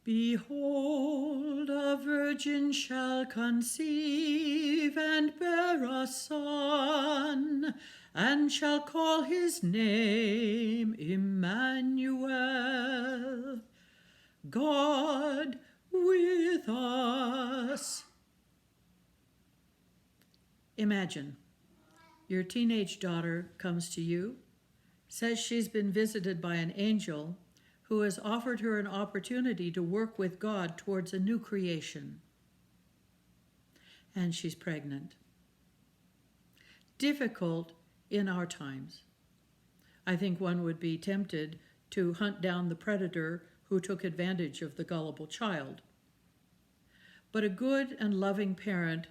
Behold, a virgin shall conceive and bear a son, and shall call his name Emmanuel, God with us. Imagine your teenage daughter comes to you, says she's been visited by an angel who has offered her an opportunity to work with God towards a new creation. And she's pregnant. Difficult in our times. I think one would be tempted to hunt down the predator who took advantage of the gullible child. But a good and loving parent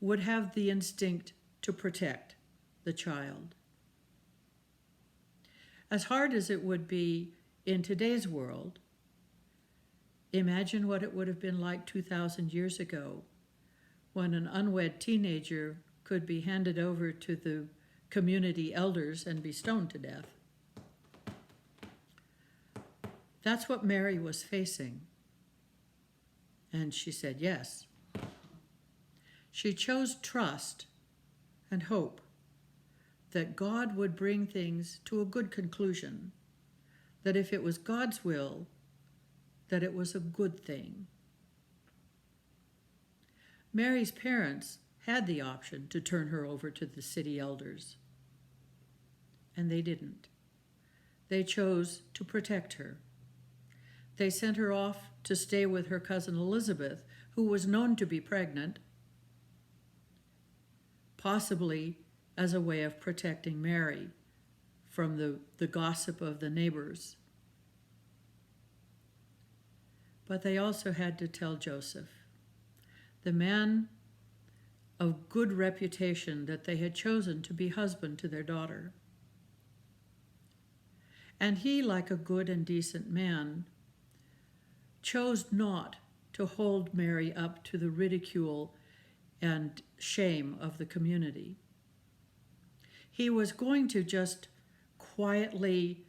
would have the instinct to protect the child. As hard as it would be in today's world, imagine what it would have been like 2,000 years ago when an unwed teenager could be handed over to the community elders and be stoned to death. That's what Mary was facing. And she said yes. She chose trust and hope that God would bring things to a good conclusion, that if it was God's will, that it was a good thing. Mary's parents had the option to turn her over to the city elders, and they didn't. They chose to protect her. They sent her off to stay with her cousin Elizabeth, who was known to be pregnant, possibly as a way of protecting Mary from the gossip of the neighbors. But they also had to tell Joseph, the man of good reputation that they had chosen to be husband to their daughter. And he, like a good and decent man, chose not to hold Mary up to the ridicule and shame of the community. He was going to just quietly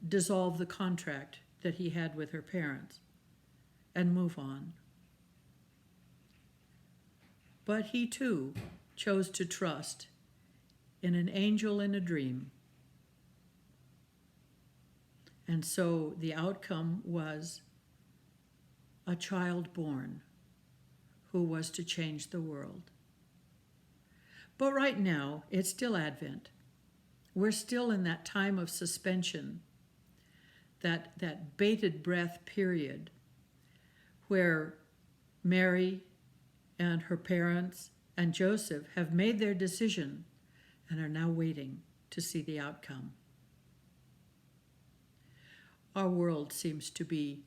dissolve the contract that he had with her parents and move on. But he too chose to trust in an angel in a dream. And so the outcome was a child born who was to change the world. But right now, it's still Advent. We're still in that time of suspension, that bated breath period where Mary and her parents and Joseph have made their decision and are now waiting to see the outcome. Our world seems to be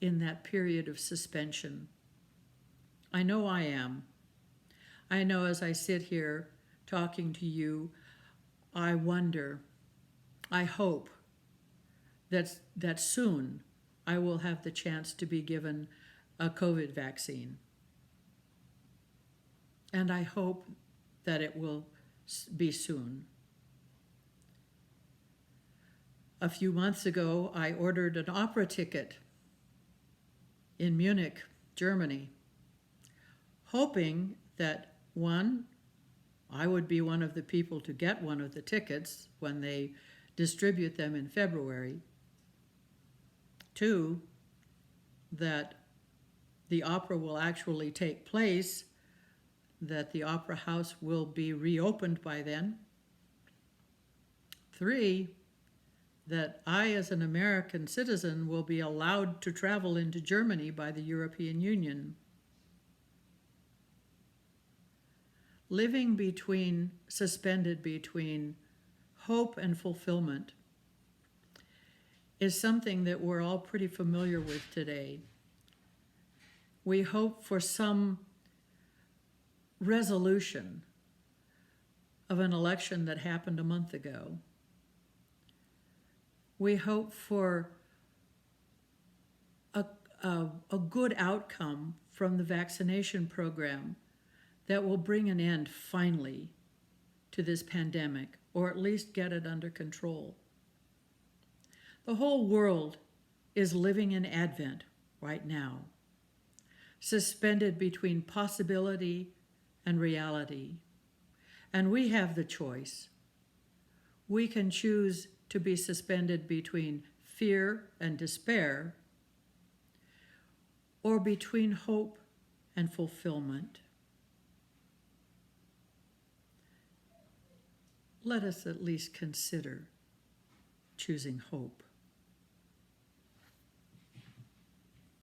in that period of suspension. I know I am. I know as I sit here talking to you, I wonder, I hope that soon I will have the chance to be given a COVID vaccine. And I hope that it will be soon. A few months ago, I ordered an opera ticket in Munich, Germany, hoping that one, I would be one of the people to get one of the tickets when they distribute them in February. Two, that the opera will actually take place, that the opera house will be reopened by then. Three, that I, as an American citizen, will be allowed to travel into Germany by the European Union. Living suspended between hope and fulfillment is something that we're all pretty familiar with today. We hope for some resolution of an election that happened a month ago. We hope for a good outcome from the vaccination program that will bring an end finally to this pandemic, or at least get it under control. The whole world is living in Advent right now, suspended between possibility and reality. And we have the choice. We can choose to be suspended between fear and despair, or between hope and fulfillment. Let us at least consider choosing hope.